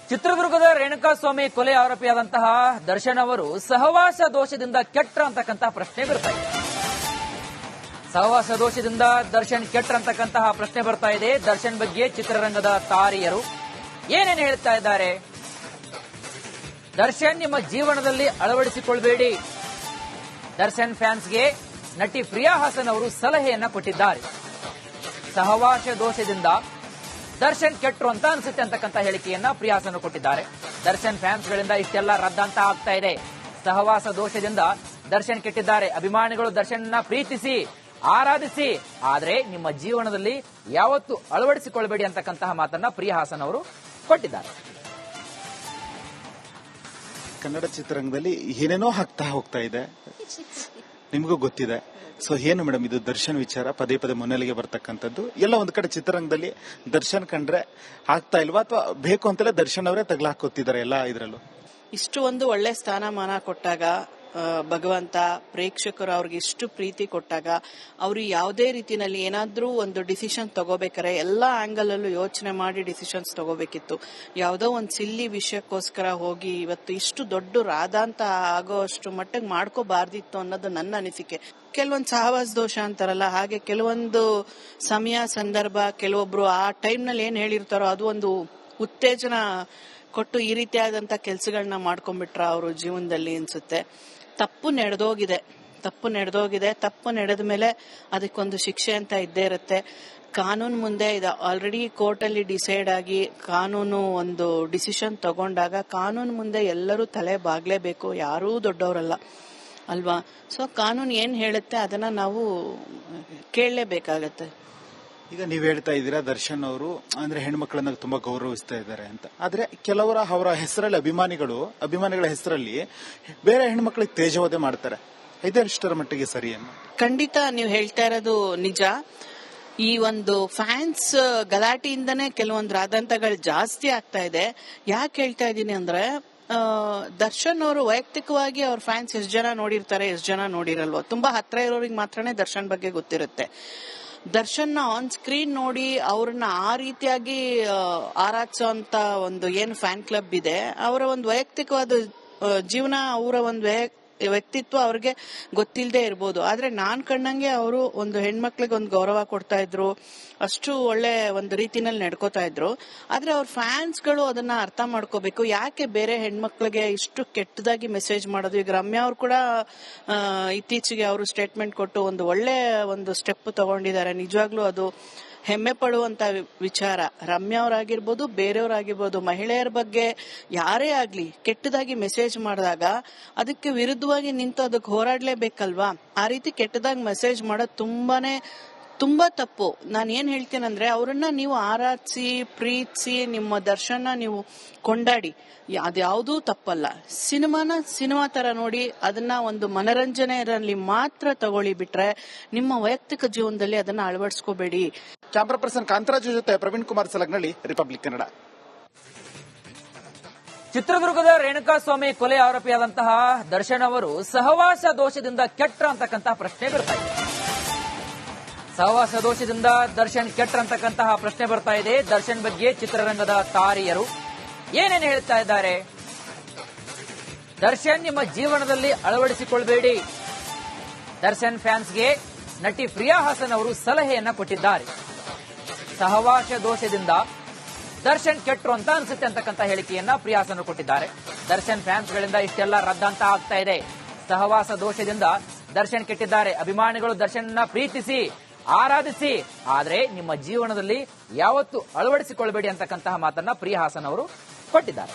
ಚಿತ್ರದುರ್ಗದ ರೇಣುಕಾಸ್ವಾಮಿ ಕೊಲೆ ಆರೋಪಿಯಾದಂತಹ ದರ್ಶನ್ ಅವರು ಸಹವಾಸ ದೋಷದಿಂದ ಕೆಟ್ರ ಅಂತಕ್ಕಂತಹ ಪ್ರಶ್ನೆ ಬರ್ತಾ ಇದೆ. ಸಹವಾಸ ದೋಷದಿಂದ ದರ್ಶನ್ ಕೆಟ್ರ ಅಂತಕ್ಕಂತಹ ಪ್ರಶ್ನೆ ಬರ್ತಾ ಇದೆ. ದರ್ಶನ್ ಬಗ್ಗೆ ಚಿತ್ರರಂಗದ ತಾರಿಯರು ಏನೇನು ಹೇಳ್ತಾ ಇದ್ದಾರೆ? ದರ್ಶನ್ ನಿಮ್ಮ ಜೀವನದಲ್ಲಿ ಅಳವಡಿಸಿಕೊಳ್ಳಬೇಡಿ. ದರ್ಶನ್ ಫ್ಯಾನ್ಸ್ಗೆ ನಟಿ ಪ್ರಿಯಾ ಹಾಸನ್ ಅವರು ಸಲಹೆಯನ್ನ ಕೊಟ್ಟಿದ್ದಾರೆ. ಸಹವಾಸ ದೋಷದಿಂದ ದರ್ಶನ್ ಕೆಟ್ರು ಅಂತ ಅನ್ಸುತ್ತೆ ಅಂತಕ್ಕಂಥ ಹೇಳಿಕೆಯನ್ನ ಪ್ರಿಯಾ ಹಾಸನ್ ಕೊಟ್ಟಿದ್ದಾರೆ. ದರ್ಶನ್ ಫ್ಯಾನ್ಸ್ಗಳಿಂದ ಇಷ್ಟೆಲ್ಲ ರದ್ದಂತ ಆಗ್ತಾ ಇದೆ. ಸಹವಾಸ ದೋಷದಿಂದ ದರ್ಶನ್ ಕೆಟ್ಟಿದ್ದಾರೆ. ಅಭಿಮಾನಿಗಳು ದರ್ಶನ್ನ ಪ್ರೀತಿಸಿ ಆರಾಧಿಸಿ, ಆದ್ರೆ ನಿಮ್ಮ ಜೀವನದಲ್ಲಿ ಯಾವತ್ತೂ ಅಳವಡಿಸಿಕೊಳ್ಳಬೇಡಿ ಅಂತಕ್ಕಂತಹ ಮಾತನ್ನ ಪ್ರಿಯಾ ಹಾಸನ್ ಅವರು ಕೊಟ್ಟಿದ್ದಾರೆ. ಕನ್ನಡ ಚಿತ್ರರಂಗದಲ್ಲಿ ಏನೇನೋ ಆಗ್ತಾ ಹೋಗ್ತಾ ಇದೆ, ನಿಮಗೂ ಗೊತ್ತಿದೆ. ಸೊ ಏನು ಮೇಡಮ್, ಇದು ದರ್ಶನ್ ವಿಚಾರ ಪದೇ ಪದೇ ಮುನ್ನೆಲೆಗೆ ಬರ್ತಕ್ಕಂಥದ್ದು. ಎಲ್ಲ ಒಂದ್ ಕಡೆ ಚಿತ್ರರಂಗದಲ್ಲಿ ದರ್ಶನ್ ಕಂಡ್ರೆ ಆಗ್ತಾ ಇಲ್ವಾ, ಅಥವಾ ಬೇಕು ಅಂತಲೇ ದರ್ಶನ್ ಅವರೇ ತಗ್ಲಾಕೋತಿದ್ದಾರೆ ಎಲ್ಲ ಇದ್ರಲ್ಲೂ? ಇಷ್ಟು ಒಂದು ಒಳ್ಳೆ ಸ್ಥಾನಮಾನ ಕೊಟ್ಟಾಗ ಭಗವಂತ, ಪ್ರೇಕ್ಷಕರು ಅವ್ರಿಗೆ ಇಷ್ಟು ಪ್ರೀತಿ ಕೊಟ್ಟಾಗ ಅವರು ಯಾವುದೇ ರೀತಿನಲ್ಲಿ ಏನಾದ್ರೂ ಒಂದು ಡಿಸಿಷನ್ ತಗೋಬೇಕಾರೆ ಎಲ್ಲ ಆಂಗಲ್ ಅಲ್ಲೂ ಯೋಚನೆ ಮಾಡಿ ಡಿಸಿಷನ್ಸ್ ತಗೋಬೇಕಿತ್ತು. ಯಾವುದೋ ಒಂದು ಸಿಲ್ಲಿ ವಿಷಯಕ್ಕೋಸ್ಕರ ಹೋಗಿ ಇವತ್ತು ಇಷ್ಟು ದೊಡ್ಡ ರಾಧಾಂತ ಆಗೋ ಅಷ್ಟು ಮಟ್ಟಿಗೆ ಮಾಡ್ಕೋಬಾರ್ದಿತ್ತು ಅನ್ನೋದು ನನ್ನ ಅನಿಸಿಕೆ. ಕೆಲವೊಂದು ಸಹವಾಸ ದೋಷ ಅಂತಾರಲ್ಲ, ಹಾಗೆ ಕೆಲವೊಂದು ಸಮಯ ಸಂದರ್ಭ ಕೆಲವೊಬ್ರು ಆ ಟೈಮ್ ನಲ್ಲಿ ಏನ್ ಹೇಳಿರ್ತಾರೋ ಅದು ಒಂದು ಉತ್ತೇಜನ ಕೊಟ್ಟು ಈ ರೀತಿಯಾದಂತ ಕೆಲಸಗಳನ್ನ ಮಾಡ್ಕೊಂಡ್ಬಿಟ್ರ ಅವರು ಜೀವನದಲ್ಲಿ ಅನ್ಸುತ್ತೆ. ತಪ್ಪು ನಡೆದೋಗಿದೆ. ತಪ್ಪು ನಡೆದ ಮೇಲೆ ಅದಕ್ಕೊಂದು ಶಿಕ್ಷೆ ಅಂತ ಇದ್ದೇ ಇರುತ್ತೆ. ಕಾನೂನು ಮುಂದೆ ಇದು ಆಲ್ರೆಡಿ ಕೋರ್ಟ್ ಅಲ್ಲಿ ಡಿಸೈಡ್ ಆಗಿ ಕಾನೂನು ಒಂದು ಡಿಸಿಷನ್ ತಗೊಂಡಾಗ ಕಾನೂನು ಮುಂದೆ ಎಲ್ಲರೂ ತಲೆ ಬಾಗ್ಲೇಬೇಕು, ಯಾರೂ ದೊಡ್ಡವರಲ್ಲ ಅಲ್ವಾ. ಸೊ ಕಾನೂನು ಏನ್ ಹೇಳುತ್ತೆ ಅದನ್ನ ನಾವು ಕೇಳಲೇಬೇಕಾಗತ್ತೆ. ಈಗ ನೀವ್ ಹೇಳ್ತಾ ಇದ್ದೀರಾ ದರ್ಶನ್ ಅವರು ಅಂದ್ರೆ ಹೆಣ್ಮಕ್ಳನ್ನ ತುಂಬಾ ಗೌರವಿಸ್ತಾ ಇದ್ದಾರೆ ಅಂತ. ಆದ್ರೆ ಅವರ ಹೆಸರಲ್ಲಿ ಅಭಿಮಾನಿಗಳ ಹೆಸರಲ್ಲಿ ಬೇರೆ ಹೆಣ್ಮಕ್ಳಿಗೆ ತೇಜೋವಧೆ ಮಾಡ್ತಾರೆ. ಇದೆಷ್ಟರ ಮಟ್ಟಿಗೆ ಸರಿ ಅನ್ನೋ? ಖಂಡಿತ ನೀವು ಹೇಳ್ತಾ ಇರೋದು ನಿಜ. ಈ ಒಂದು ಫ್ಯಾನ್ಸ್ ಗಲಾಟೆಯಿಂದನೇ ಕೆಲವೊಂದು ರಾದಂತಗಳು ಜಾಸ್ತಿ ಆಗ್ತಾ ಇದೆ. ಯಾಕೆ ಹೇಳ್ತಾ ಇದ್ದೀನಿ ಅಂದ್ರೆ, ದರ್ಶನ್ ಅವರು ವೈಯಕ್ತಿಕವಾಗಿ ಅವ್ರ ಫ್ಯಾನ್ಸ್ ಎಷ್ಟು ಜನ ನೋಡಿರ್ತಾರೆ, ಎಷ್ಟು ಜನ ನೋಡಿರಲ್ವೋ. ತುಂಬಾ ಹತ್ರ ಇರೋರಿಗೆ ಮಾತ್ರನೇ ದರ್ಶನ್ ಬಗ್ಗೆ ಗೊತ್ತಿರುತ್ತೆ. ದರ್ಶನ್ ಆನ್ ಸ್ಕ್ರೀನ್ ನೋಡಿ ಅವ್ರನ್ನ ಆ ರೀತಿಯಾಗಿ ಆರಾಧಿಸುವಂತ ಒಂದು ಏನು ಫ್ಯಾನ್ ಕ್ಲಬ್ ಇದೆ, ಅವರ ಒಂದು ವೈಯಕ್ತಿಕವಾದ ಜೀವನ, ಅವರ ಒಂದು ವ್ಯಕ್ತಿತ್ವ ಅವ್ರಿಗೆ ಗೊತ್ತಿಲ್ಲದೆ ಇರ್ಬೋದು. ಆದ್ರೆ ನಾನ್ ಕಂಡಂಗೆ ಅವರು ಒಂದು ಹೆಣ್ಮಕ್ಳಿಗೆ ಒಂದು ಗೌರವ ಕೊಡ್ತಾ ಇದ್ರು, ಅಷ್ಟು ಒಳ್ಳೆ ಒಂದು ರೀತಿನಲ್ಲಿ ನಡ್ಕೋತಾ ಇದ್ರು. ಆದ್ರೆ ಅವ್ರ ಫ್ಯಾನ್ಸ್ಗಳು ಅದನ್ನ ಅರ್ಥ ಮಾಡ್ಕೋಬೇಕು. ಯಾಕೆ ಬೇರೆ ಹೆಣ್ಮಕ್ಳಿಗೆ ಇಷ್ಟು ಕೆಟ್ಟದಾಗಿ ಮೆಸೇಜ್ ಮಾಡೋದು? ಈಗ ರಮ್ಯಾ ಅವ್ರು ಕೂಡ ಇತ್ತೀಚೆಗೆ ಅವರು ಸ್ಟೇಟ್ಮೆಂಟ್ ಕೊಟ್ಟು ಒಂದು ಒಳ್ಳೆ ಒಂದು ಸ್ಟೆಪ್ ತಗೊಂಡಿದ್ದಾರೆ. ನಿಜವಾಗ್ಲೂ ಅದು ಹೆಮ್ಮೆ ಪಡುವಂತ ವಿಚಾರ. ರಮ್ಯಾ ಅವರಾಗಿರ್ಬೋದು, ಬೇರೆಯವರಾಗಿರ್ಬೋದು, ಮಹಿಳೆಯರ ಬಗ್ಗೆ ಯಾರೇ ಆಗ್ಲಿ ಕೆಟ್ಟದಾಗಿ ಮೆಸೇಜ್ ಮಾಡಿದಾಗ ಅದಕ್ಕೆ ವಿರುದ್ಧವಾಗಿ ನಿಂತು ಅದಕ್ಕೆ ಹೋರಾಡ್ಲೇಬೇಕಲ್ವಾ. ಆ ರೀತಿ ಕೆಟ್ಟದಾಗಿ ಮೆಸೇಜ್ ಮಾಡೋದು ತುಂಬಾ ತಪ್ಪು. ನಾನು ಏನ್ ಹೇಳ್ತೇನೆಂದ್ರೆ, ಅವರನ್ನ ನೀವು ಆರಾಧಿಸಿ ಪ್ರೀತಿಸಿ ನಿಮ್ಮ ದರ್ಶನ ನೀವು ಕೊಂಡಾಡಿ, ಅದ್ಯಾವುದೂ ತಪ್ಪಲ್ಲ. ಸಿನಿಮಾ ತರ ನೋಡಿ ಅದನ್ನ ಒಂದು ಮನರಂಜನೆಯಲ್ಲಿ ಮಾತ್ರ ತಗೊಳ್ಳಿ ಬಿಟ್ರೆ ನಿಮ್ಮ ವೈಯಕ್ತಿಕ ಜೀವನದಲ್ಲಿ ಅದನ್ನ ಅಳವಡಿಸ್ಕೋಬೇಡಿ. ಕ್ಯಾಮ್ರಾ ಪರ್ಸನ್ ಕಾಂತರಾಜು ಜೊತೆ ಪ್ರವೀಣ್ ಕುಮಾರ್ ಸಲಗ್ನಳ್ಳಿ, ರಿಪಬ್ಲಿಕ್ ಕನ್ನಡ. ಚಿತ್ರದುರ್ಗದ ರೇಣುಕಾಸ್ವಾಮಿ ಕೊಲೆ ಆರೋಪಿಯಾದಂತಹ ದರ್ಶನ್ ಅವರು ಸಹವಾಸ ದೋಷದಿಂದ ಕೆಟ್ರ ಅಂತಕ್ಕಂತಹ ಪ್ರಶ್ನೆ ಬರ್ತಾ ಇದೆ. ಸಹವಾಸ ದೋಷದಿಂದ ದರ್ಶನ್ ಕೆಟ್ರ ಅಂತಕ್ಕಂತಹ ಪ್ರಶ್ನೆ ಬರ್ತಾ ಇದೆ. ದರ್ಶನ್ ಬಗ್ಗೆ ಚಿತ್ರರಂಗದ ತಾರಿಯರು ಏನೇನು ಹೇಳ್ತಾ ಇದ್ದಾರೆ? ದರ್ಶನ್ ನಿಮ್ಮ ಜೀವನದಲ್ಲಿ ಅಳವಡಿಸಿಕೊಳ್ಳಬೇಡಿ. ದರ್ಶನ್ ಫ್ಯಾನ್ಸ್ಗೆ ನಟಿ ಪ್ರಿಯಾ ಹಾಸನ್ ಅವರು ಸಲಹೆಯನ್ನ ಕೊಟ್ಟಿದ್ದಾರೆ. ಸಹವಾಸ ದೋಷದಿಂದ ದರ್ಶನ್ ಕೆಟ್ರು ಅಂತ ಅನ್ಸುತ್ತೆ ಅಂತಕ್ಕಂಥ ಹೇಳಿಕೆಯನ್ನ ಪ್ರಿಯಾ ಹಾಸನ್ ಕೊಟ್ಟಿದ್ದಾರೆ. ದರ್ಶನ್ ಫ್ಯಾನ್ಸ್ಗಳಿಂದ ಇಷ್ಟೆಲ್ಲ ರದ್ದಂತ ಆಗ್ತಾ ಇದೆ. ಸಹವಾಸ ದೋಷದಿಂದ ದರ್ಶನ್ ಕೆಟ್ಟಿದ್ದಾರೆ. ಅಭಿಮಾನಿಗಳು ದರ್ಶನ್ನ ಪ್ರೀತಿಸಿ ಆರಾಧಿಸಿ, ಆದ್ರೆ ನಿಮ್ಮ ಜೀವನದಲ್ಲಿ ಯಾವತ್ತೂ ಅಳವಡಿಸಿಕೊಳ್ಳಬೇಡಿ ಅಂತಕ್ಕಂತಹ ಮಾತನ್ನ ಪ್ರಿಯಾ ಹಾಸನ್ ಅವರು ಕೊಟ್ಟಿದ್ದಾರೆ.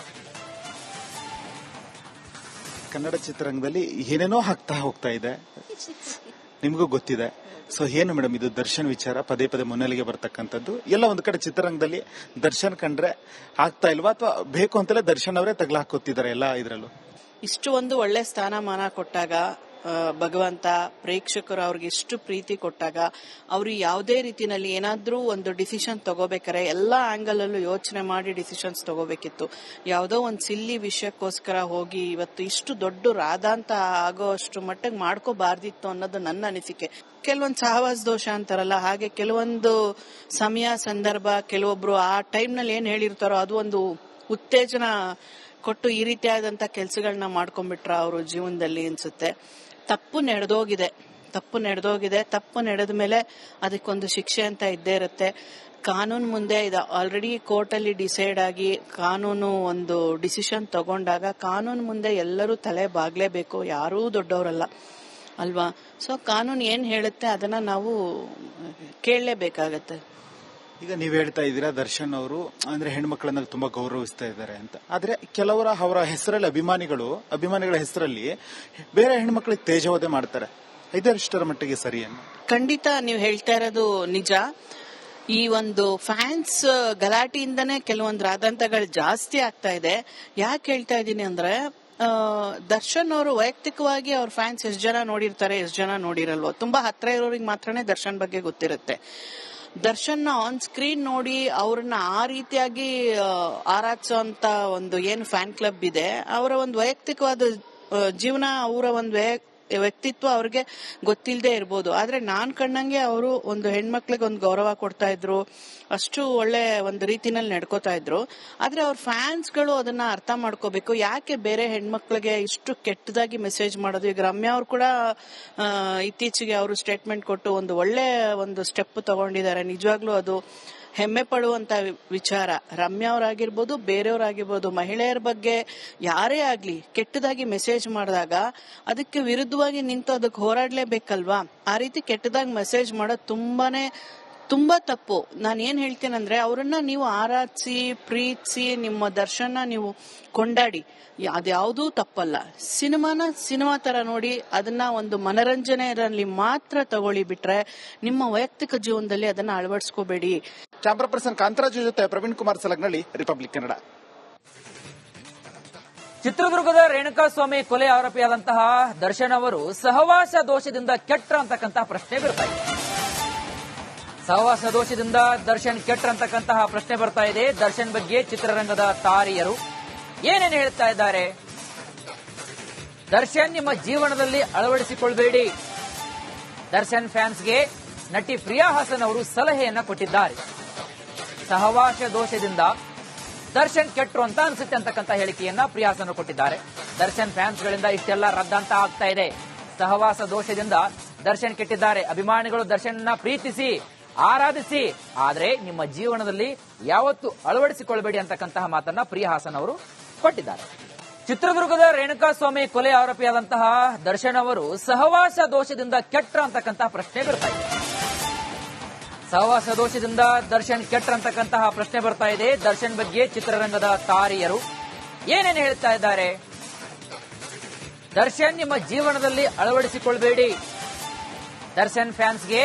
ಕನ್ನಡ ಚಿತ್ರರಂಗದಲ್ಲಿ ಏನೇನೋ ಆಗ್ತಾ ಹೋಗ್ತಾ ಇದೆ, ನಿಮಗೂ ಗೊತ್ತಿದೆ. ಸೊ ಏನು ಮೇಡಮ್, ಇದು ದರ್ಶನ್ ವಿಚಾರ ಪದೇ ಪದೇ ಮುನ್ನೆಲೆಗೆ ಬರ್ತಕ್ಕಂಥದ್ದು. ಎಲ್ಲ ಒಂದ್ ಕಡೆ ಚಿತ್ರರಂಗದಲ್ಲಿ ದರ್ಶನ್ ಕಂಡ್ರೆ ಆಗ್ತಾ ಇಲ್ವಾ, ಅಥವಾ ಬೇಕು ಅಂತಲೇ ದರ್ಶನ್ ಅವರೇ ತಗ್ಲಾಕೋತಿದ್ದಾರೆ ಎಲ್ಲ ಇದ್ರಲ್ಲೂ? ಇಷ್ಟು ಒಂದು ಒಳ್ಳೆ ಸ್ಥಾನಮಾನ ಕೊಟ್ಟಾಗ ಭಗವಂತ, ಪ್ರೇಕ್ಷಕರು ಅವ್ರಿಗೆ ಇಷ್ಟು ಪ್ರೀತಿ ಕೊಟ್ಟಾಗ ಅವರು ಯಾವುದೇ ರೀತಿನಲ್ಲಿ ಏನಾದ್ರೂ ಒಂದು ಡಿಸಿಷನ್ ತಗೋಬೇಕಾರೆ ಎಲ್ಲ ಆಂಗಲ್ ಅಲ್ಲೂ ಯೋಚನೆ ಮಾಡಿ ಡಿಸಿಷನ್ಸ್ ತಗೋಬೇಕಿತ್ತು. ಯಾವುದೋ ಒಂದು ಸಿಲ್ಲಿ ವಿಷಯಕ್ಕೋಸ್ಕರ ಹೋಗಿ ಇವತ್ತು ಇಷ್ಟು ದೊಡ್ಡ ರಾಧಾಂತ ಆಗೋ ಅಷ್ಟು ಮಟ್ಟಿಗೆ ಮಾಡ್ಕೋಬಾರ್ದಿತ್ತು ಅನ್ನೋದು ನನ್ನ ಅನಿಸಿಕೆ. ಕೆಲವೊಂದು ಸಹವಾಸ ದೋಷ ಅಂತಾರಲ್ಲ, ಹಾಗೆ ಕೆಲವೊಂದು ಸಮಯ ಸಂದರ್ಭ ಕೆಲವೊಬ್ರು ಆ ಟೈಮ್ ನಲ್ಲಿ ಏನ್ ಹೇಳಿರ್ತಾರೋ ಅದು ಒಂದು ಉತ್ತೇಜನ ಕೊಟ್ಟು ಈ ರೀತಿಯಾದಂತ ಕೆಲಸಗಳನ್ನ ಮಾಡ್ಕೊಂಡ್ಬಿಟ್ರ ಅವರು ಜೀವನದಲ್ಲಿ ಅನ್ಸುತ್ತೆ. ತಪ್ಪು ನಡೆದ ಮೇಲೆ ಅದಕ್ಕೊಂದು ಶಿಕ್ಷೆ ಅಂತ ಇದ್ದೇ ಇರುತ್ತೆ. ಕಾನೂನು ಮುಂದೆ ಇದು ಆಲ್ರೆಡಿ ಕೋರ್ಟ್ ಅಲ್ಲಿ ಡಿಸೈಡ್ ಆಗಿ ಕಾನೂನು ಒಂದು ಡಿಸಿಷನ್ ತಗೊಂಡಾಗ ಕಾನೂನು ಮುಂದೆ ಎಲ್ಲರೂ ತಲೆ ಬಾಗ್ಲೇಬೇಕು, ಯಾರೂ ದೊಡ್ಡವರಲ್ಲ ಅಲ್ವಾ. ಸೊ ಕಾನೂನು ಏನ್ ಹೇಳುತ್ತೆ ಅದನ್ನ ನಾವು ಕೇಳಲೇಬೇಕಾಗತ್ತೆ. ಈಗ ನೀವ್ ಹೇಳ್ತಾ ಇದ್ದೀರಾ ದರ್ಶನ್ ಅವರು ಅಂದ್ರೆ ಹೆಣ್ಮಕ್ಳನ್ನ ತುಂಬಾ ಗೌರವಿಸ್ತಾ ಇದ್ದಾರೆ ಅಂತ. ಆದ್ರೆ ಕೆಲವರ ಅವರ ಹೆಸರಲ್ಲಿ ಅಭಿಮಾನಿಗಳ ಹೆಸರಲ್ಲಿ ಬೇರೆ ಹೆಣ್ಮಕ್ಳಿಗೆ ತೇಜವಧೆ ಮಾಡ್ತಾರೆ. ಇದೆಷ್ಟರ ಮಟ್ಟಿಗೆ ಸರಿ ಅನ್ನು? ಖಂಡಿತ ನೀವು ಹೇಳ್ತಾ ಇರೋದು ನಿಜ. ಈ ಒಂದು ಫ್ಯಾನ್ಸ್ ಗಲಾಟೆಯಿಂದನೇ ಕೆಲವೊಂದು ರಾದಂತಗಳು ಜಾಸ್ತಿ ಆಗ್ತಾ ಇದೆ. ಯಾಕೆ ಹೇಳ್ತಾ ಇದ್ದೀನಿ ಅಂದ್ರೆ ದರ್ಶನ್ ಅವರು ವೈಯಕ್ತಿಕವಾಗಿ ಅವ್ರ ಫ್ಯಾನ್ಸ್ ಎಷ್ಟು ಜನ ನೋಡಿರ್ತಾರೆ, ಎಷ್ಟು ಜನ ನೋಡಿರಲ್ವೋ. ತುಂಬಾ ಹತ್ರ ಇರೋರಿಗೆ ಮಾತ್ರನೇ ದರ್ಶನ್ ಬಗ್ಗೆ ಗೊತ್ತಿರುತ್ತೆ. ದರ್ಶನ್ ಆನ್ ಸ್ಕ್ರೀನ್ ನೋಡಿ ಅವ್ರನ್ನ ಆ ರೀತಿಯಾಗಿ ಆರಾಧಿಸೋ ಅಂತ ಒಂದು ಏನು ಫ್ಯಾನ್ ಕ್ಲಬ್ ಇದೆ, ಅವರ ಒಂದು ವೈಯಕ್ತಿಕವಾದ ಜೀವನ, ಅವರ ಒಂದು ವ್ಯಕ್ತಿತ್ವ ಅವ್ರಿಗೆ ಗೊತ್ತಿಲ್ಲದೆ ಇರ್ಬೋದು. ಆದ್ರೆ ನಾನ್ ಕಂಡಂಗೆ ಅವರು ಒಂದು ಹೆಣ್ಮಕ್ಳಿಗೆ ಒಂದು ಗೌರವ ಕೊಡ್ತಾ ಇದ್ರು, ಅಷ್ಟು ಒಳ್ಳೆ ಒಂದು ರೀತಿನಲ್ಲಿ ನಡ್ಕೋತಾ ಇದ್ರು. ಆದ್ರೆ ಅವ್ರ ಫ್ಯಾನ್ಸ್ಗಳು ಅದನ್ನ ಅರ್ಥ ಮಾಡ್ಕೋಬೇಕು. ಯಾಕೆ ಬೇರೆ ಹೆಣ್ಮಕ್ಳಿಗೆ ಇಷ್ಟು ಕೆಟ್ಟದಾಗಿ ಮೆಸೇಜ್ ಮಾಡೋದು? ಈಗ ರಮ್ಯಾ ಅವ್ರು ಕೂಡ ಇತ್ತೀಚೆಗೆ ಅವರು ಸ್ಟೇಟ್ಮೆಂಟ್ ಕೊಟ್ಟು ಒಂದು ಒಳ್ಳೆ ಒಂದು ಸ್ಟೆಪ್ ತಗೊಂಡಿದ್ದಾರೆ. ನಿಜವಾಗ್ಲೂ ಅದು ಹೆಮ್ಮೆ ಪಡುವಂತ ವಿಚಾರ. ರಮ್ಯಾ ಅವರಾಗಿರ್ಬೋದು, ಬೇರೆಯವರಾಗಿರ್ಬೋದು, ಮಹಿಳೆಯರ ಬಗ್ಗೆ ಯಾರೇ ಆಗ್ಲಿ ಕೆಟ್ಟದಾಗಿ ಮೆಸೇಜ್ ಮಾಡಿದಾಗ ಅದಕ್ಕೆ ವಿರುದ್ಧವಾಗಿ ನಿಂತು ಅದಕ್ಕೆ ಹೋರಾಡ್ಲೇಬೇಕಲ್ವಾ. ಆ ರೀತಿ ಕೆಟ್ಟದಾಗಿ ಮೆಸೇಜ್ ಮಾಡೋದು ತುಂಬಾ ತಪ್ಪು. ನಾನು ಏನ್ ಹೇಳ್ತೇನೆಂದ್ರೆ ಅವರನ್ನ ನೀವು ಆರಾಧಿಸಿ ಪ್ರೀತಿಸಿ ನಿಮ್ಮ ದರ್ಶನ ನೀವು ಕೊಂಡಾಡಿ, ಅದ್ಯಾವುದೂ ತಪ್ಪಲ್ಲ. ಸಿನಿಮಾ ತರ ನೋಡಿ ಅದನ್ನ ಒಂದು ಮನರಂಜನೆಯಲ್ಲಿ ಮಾತ್ರ ತಗೊಳ್ಳಿ ಬಿಟ್ರೆ ನಿಮ್ಮ ವೈಯಕ್ತಿಕ ಜೀವನದಲ್ಲಿ ಅದನ್ನ ಅಳವಡಿಸ್ಕೋಬೇಡಿ. ಕ್ಯಾಮ್ರಾ ಪರ್ಸನ್ ಕಾಂತರಾಜು ಜೊತೆ ಪ್ರವೀಣ್ ಕುಮಾರ್ ಸಲಗ್ನಳ್ಳಿ, ರಿಪಬ್ಲಿಕ್ ಕನ್ನಡ. ಚಿತ್ರದುರ್ಗದ ರೇಣುಕಾಸ್ವಾಮಿ ಕೊಲೆ ಆರೋಪಿಯಾದಂತಹ ದರ್ಶನ್ ಅವರು ಸಹವಾಸ ದೋಷದಿಂದ ಕೆಟ್ರ ಅಂತಕ್ಕಂತಹ ಪ್ರಶ್ನೆ ಬರ್ತಾ ಇದೆ. ಸಹವಾಸ ದೋಷದಿಂದ ದರ್ಶನ್ ಕೆಟ್ರ ಅಂತಕ್ಕಂತಹ ಪ್ರಶ್ನೆ ಬರ್ತಾ ಇದೆ. ದರ್ಶನ್ ಬಗ್ಗೆ ಚಿತ್ರರಂಗದ ತಾರಿಯರು ಏನೇನು ಹೇಳ್ತಾ ಇದ್ದಾರೆ? ದರ್ಶನ್ ನಿಮ್ಮ ಜೀವನದಲ್ಲಿ ಅಳವಡಿಸಿಕೊಳ್ಬೇಡಿ. ದರ್ಶನ್ ಫ್ಯಾನ್ಸ್ಗೆ ನಟಿ ಪ್ರಿಯಾ ಹಾಸನ್ ಅವರು ಸಲಹೆಯನ್ನ ಕೊಟ್ಟಿದ್ದಾರೆ. ಸಹವಾಸ ದೋಷದಿಂದ ದರ್ಶನ್ ಕೆಟ್ರು ಅಂತ ಅನ್ಸುತ್ತೆ ಅಂತಕ್ಕಂಥ ಹೇಳಿಕೆಯನ್ನ ಪ್ರಿಯಾ ಹಾಸನ್ ಕೊಟ್ಟಿದ್ದಾರೆ. ದರ್ಶನ್ ಫ್ಯಾನ್ಸ್ಗಳಿಂದ ಇಷ್ಟೆಲ್ಲ ರದ್ದಂತ ಆಗ್ತಾ ಇದೆ. ಸಹವಾಸ ದೋಷದಿಂದ ದರ್ಶನ್ ಕೆಟ್ಟಿದ್ದಾರೆ. ಅಭಿಮಾನಿಗಳು ದರ್ಶನ್ನ ಪ್ರೀತಿಸಿ ಆರಾಧಿಸಿ, ಆದ್ರೆ ನಿಮ್ಮ ಜೀವನದಲ್ಲಿ ಯಾವತ್ತೂ ಅಳವಡಿಸಿಕೊಳ್ಬೇಡಿ ಅಂತಕ್ಕಂತಹ ಮಾತನ್ನ ಪ್ರಿಯಾ ಹಾಸನ್ ಅವರು ಕೊಟ್ಟಿದ್ದಾರೆ. ಚಿತ್ರದುರ್ಗದ ರೇಣುಕಾಸ್ವಾಮಿ ಕೊಲೆ ಆರೋಪಿಯಾದಂತಹ ದರ್ಶನ್ ಅವರು ಸಹವಾಸ ದೋಷದಿಂದ ಕೆಟ್ರ ಅಂತಕ್ಕಂತಹ ಪ್ರಶ್ನೆ ಬರ್ತಾ ಇದೆ. ಸಹವಾಸ ದೋಷದಿಂದ ದರ್ಶನ್ ಕೆಟ್ರ ಅಂತಕ್ಕಂತಹ ಪ್ರಶ್ನೆ ಬರ್ತಾ ಇದೆ. ದರ್ಶನ್ ಬಗ್ಗೆ ಚಿತ್ರರಂಗದ ತಾರಿಯರು ಏನೇನು ಹೇಳ್ತಾ ಇದ್ದಾರೆ? ದರ್ಶನ್ ನಿಮ್ಮ ಜೀವನದಲ್ಲಿ ಅಳವಡಿಸಿಕೊಳ್ಬೇಡಿ. ದರ್ಶನ್ ಫ್ಯಾನ್ಸ್ಗೆ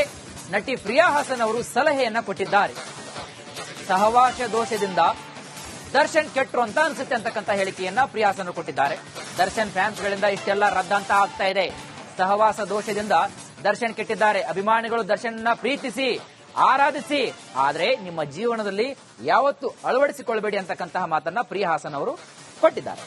ನಟಿ ಪ್ರಿಯಾ ಹಾಸನ್ ಅವರು ಸಲಹೆಯನ್ನ ಕೊಟ್ಟಿದ್ದಾರೆ. ಸಹವಾಸ ದೋಷದಿಂದ ದರ್ಶನ್ ಕೆಟ್ರು ಅಂತ ಅನ್ಸುತ್ತೆ ಅಂತಕ್ಕಂಥ ಹೇಳಿಕೆಯನ್ನ ಪ್ರಿಯಾ ಹಾಸನ್ ಕೊಟ್ಟಿದ್ದಾರೆ. ದರ್ಶನ್ ಫ್ಯಾನ್ಸ್ಗಳಿಂದ ಇಷ್ಟೆಲ್ಲ ರದ್ದಂತ ಆಗ್ತಾ ಇದೆ. ಸಹವಾಸ ದೋಷದಿಂದ ದರ್ಶನ್ ಕೆಟ್ಟಿದ್ದಾರೆ. ಅಭಿಮಾನಿಗಳು ದರ್ಶನ್ನ ಪ್ರೀತಿಸಿ ಆರಾಧಿಸಿ, ಆದ್ರೆ ನಿಮ್ಮ ಜೀವನದಲ್ಲಿ ಯಾವತ್ತೂ ಅಳವಡಿಸಿಕೊಳ್ಬೇಡಿ ಅಂತಕ್ಕಂತಹ ಮಾತನ್ನ ಪ್ರಿಯಾ ಹಾಸನ್ ಅವರು ಕೊಟ್ಟಿದ್ದಾರೆ.